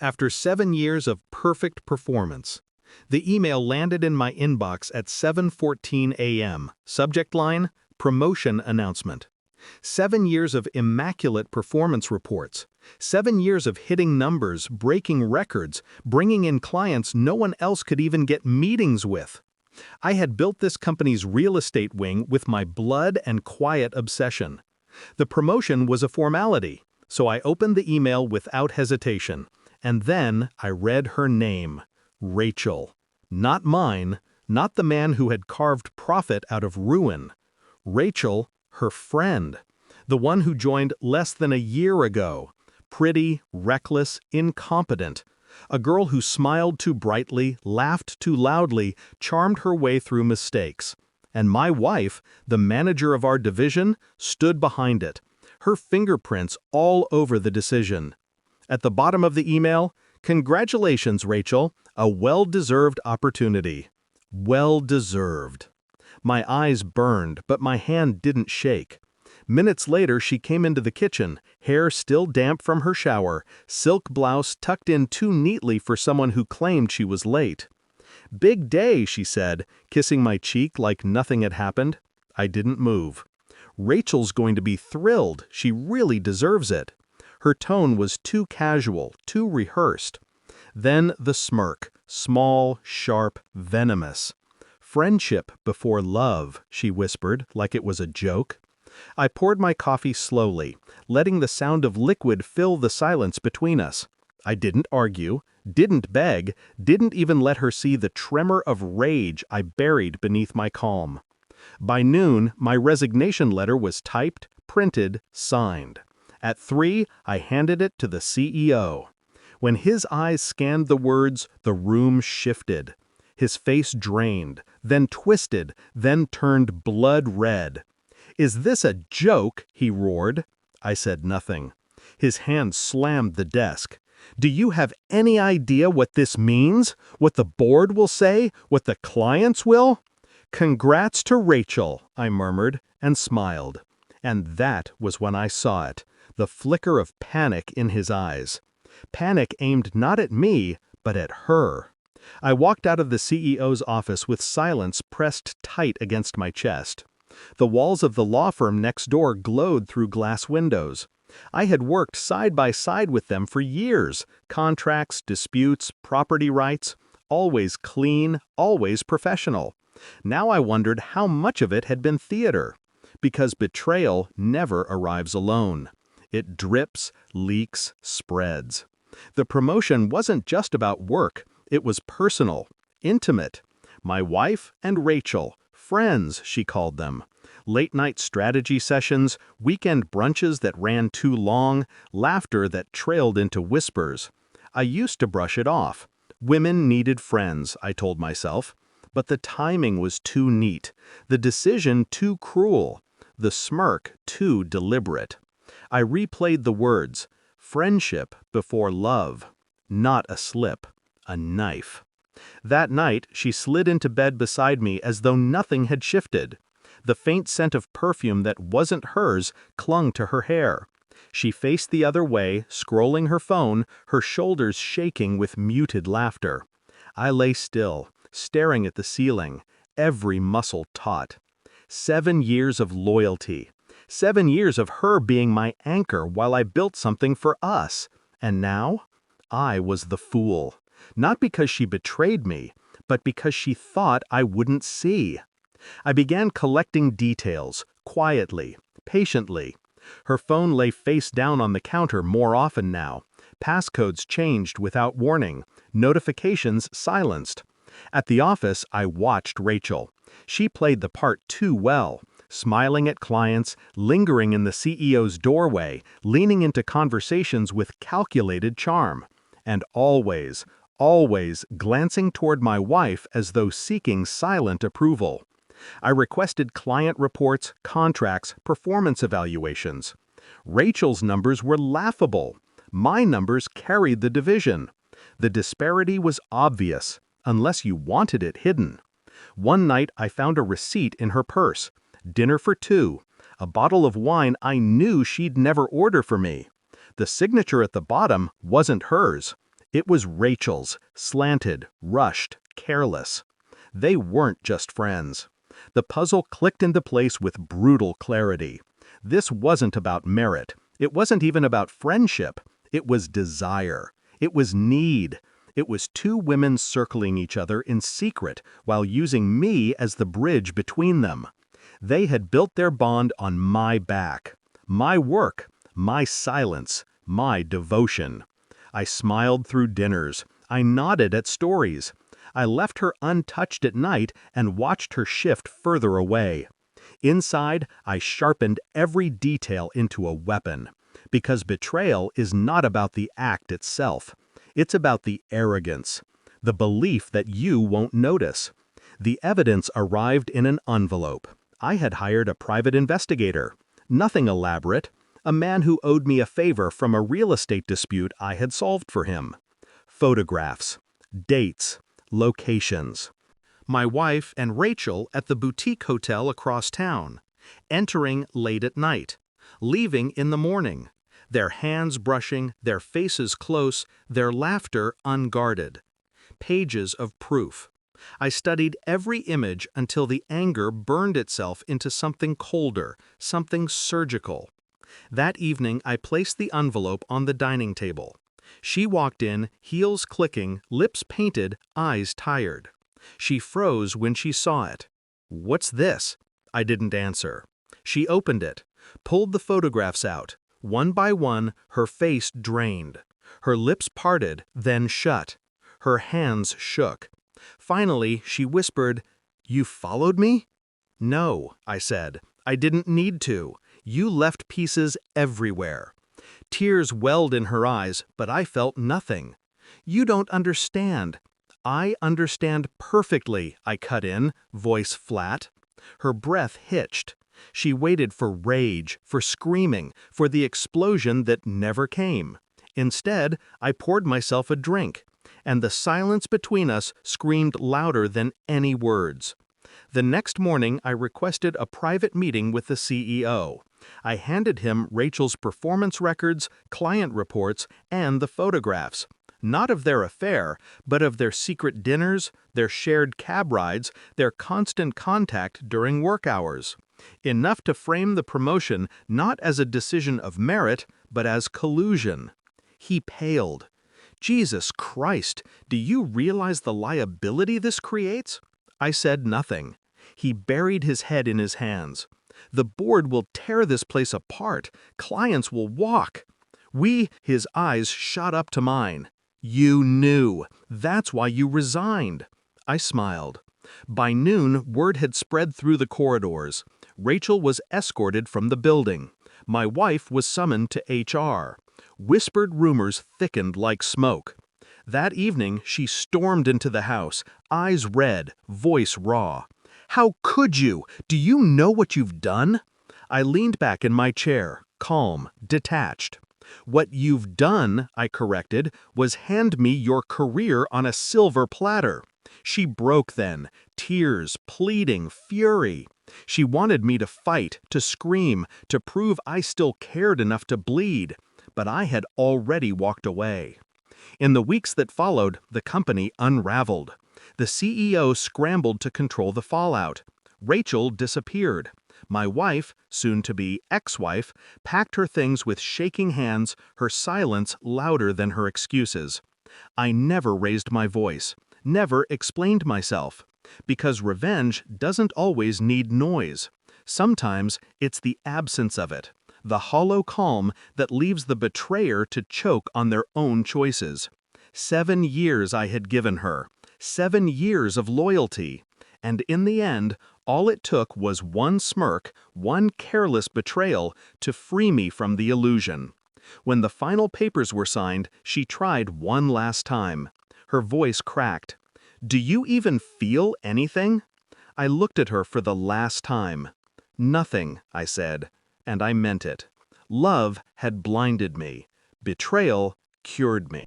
After 7 years of perfect performance, the email landed in my inbox at 7:14 a.m. Subject line, promotion announcement. 7 years of immaculate performance reports. 7 years of hitting numbers, breaking records, bringing in clients no one else could even get meetings with. I had built this company's real estate wing with my blood and quiet obsession. The promotion was a formality, so I opened the email without hesitation. And then I read her name, Rachel. Not mine, not the man who had carved profit out of ruin. Rachel, her friend, the one who joined less than a year ago. Pretty, reckless, incompetent. A girl who smiled too brightly, laughed too loudly, charmed her way through mistakes. And my wife, the manager of our division, stood behind it, her fingerprints all over the decision. At the bottom of the email, "Congratulations, Rachel, a well-deserved opportunity." Well-deserved. My eyes burned, but my hand didn't shake. Minutes later, she came into the kitchen, hair still damp from her shower, silk blouse tucked in too neatly for someone who claimed she was late. "Big day," she said, kissing my cheek like nothing had happened. I didn't move. "Rachel's going to be thrilled. She really deserves it." Her tone was too casual, too rehearsed. Then the smirk, small, sharp, venomous. "Friendship before love," she whispered, like it was a joke. I poured my coffee slowly, letting the sound of liquid fill the silence between us. I didn't argue, didn't beg, didn't even let her see the tremor of rage I buried beneath my calm. By noon, my resignation letter was typed, printed, signed. At 3, I handed it to the CEO. When his eyes scanned the words, the room shifted. His face drained, then twisted, then turned blood red. "Is this a joke?" he roared. I said nothing. His hand slammed the desk. "Do you have any idea what this means? What the board will say? What the clients will?" "Congrats to Rachel," I murmured, and smiled. And that was when I saw it, the flicker of panic in his eyes. Panic aimed not at me, but at her. I walked out of the CEO's office with silence pressed tight against my chest. The walls of the law firm next door glowed through glass windows. I had worked side by side with them for years, contracts, disputes, property rights, always clean, always professional. Now I wondered how much of it had been theater, because betrayal never arrives alone. It drips, leaks, spreads. The promotion wasn't just about work, it was personal, intimate. My wife and Rachel, friends, she called them. Late-night strategy sessions, weekend brunches that ran too long, laughter that trailed into whispers. I used to brush it off. Women needed friends, I told myself. But the timing was too neat, the decision too cruel, the smirk too deliberate. I replayed the words, friendship before love. Not a slip, a knife. That night, she slid into bed beside me as though nothing had shifted. The faint scent of perfume that wasn't hers clung to her hair. She faced the other way, scrolling her phone, her shoulders shaking with muted laughter. I lay still, staring at the ceiling, every muscle taut. 7 years of loyalty. 7 years of her being my anchor while I built something for us. And now, I was the fool. Not because she betrayed me, but because she thought I wouldn't see. I began collecting details, quietly, patiently. Her phone lay face down on the counter more often now. Passcodes changed without warning. Notifications silenced. At the office, I watched Rachel. She played the part too well, smiling at clients, lingering in the CEO's doorway, leaning into conversations with calculated charm. And always glancing toward my wife as though seeking silent approval. I requested client reports, contracts, performance evaluations. Rachel's numbers were laughable. My numbers carried the division. The disparity was obvious, unless you wanted it hidden. One night I found a receipt in her purse. Dinner for 2. A bottle of wine I knew she'd never order for me. The signature at the bottom wasn't hers. It was Rachel's, slanted, rushed, careless. They weren't just friends. The puzzle clicked into place with brutal clarity. This wasn't about merit. It wasn't even about friendship. It was desire. It was need. It was two women circling each other in secret while using me as the bridge between them. They had built their bond on my back, my work, my silence, my devotion. I smiled through dinners. I nodded at stories. I left her untouched at night and watched her shift further away. Inside, I sharpened every detail into a weapon. Because betrayal is not about the act itself. It's about the arrogance, the belief that you won't notice. The evidence arrived in an envelope. I had hired a private investigator. Nothing elaborate. A man who owed me a favor from a real estate dispute I had solved for him. Photographs, dates, locations. My wife and Rachel at the boutique hotel across town, entering late at night, leaving in the morning, their hands brushing, their faces close, their laughter unguarded. Pages of proof. I studied every image until the anger burned itself into something colder, something surgical. That evening, I placed the envelope on the dining table. She walked in, heels clicking, lips painted, eyes tired. She froze when she saw it. "What's this?" I didn't answer. She opened it, pulled the photographs out. One by one, her face drained. Her lips parted, then shut. Her hands shook. Finally, she whispered, "You followed me?" "No," I said. "I didn't need to. You left pieces everywhere." Tears welled in her eyes, but I felt nothing. "You don't understand." "I understand perfectly," I cut in, voice flat. Her breath hitched. She waited for rage, for screaming, for the explosion that never came. Instead, I poured myself a drink, and the silence between us screamed louder than any words. The next morning, I requested a private meeting with the CEO. I handed him Rachel's performance records, client reports, and the photographs. Not of their affair, but of their secret dinners, their shared cab rides, their constant contact during work hours. Enough to frame the promotion not as a decision of merit, but as collusion. He paled. "Jesus Christ, do you realize the liability this creates?" I said nothing. He buried his head in his hands. "The board will tear this place apart. Clients will walk." His eyes shot up to mine. "You knew. That's why you resigned." I smiled. By noon, word had spread through the corridors. Rachel was escorted from the building. My wife was summoned to HR. Whispered rumors thickened like smoke. That evening, she stormed into the house, eyes red, voice raw. "How could you? Do you know what you've done?" I leaned back in my chair, calm, detached. "What you've done," I corrected, "was hand me your career on a silver platter." She broke then, tears, pleading, fury. She wanted me to fight, to scream, to prove I still cared enough to bleed. But I had already walked away. In the weeks that followed, the company unraveled. The CEO scrambled to control the fallout. Rachel disappeared. My wife, soon-to-be ex-wife, packed her things with shaking hands, her silence louder than her excuses. I never raised my voice, never explained myself. Because revenge doesn't always need noise. Sometimes it's the absence of it, the hollow calm that leaves the betrayer to choke on their own choices. 7 years I had given her, 7 years of loyalty. And in the end, all it took was one smirk, one careless betrayal to free me from the illusion. When the final papers were signed, she tried one last time. Her voice cracked. "Do you even feel anything?" I looked at her for the last time. "Nothing," I said, and I meant it. Love had blinded me. Betrayal cured me.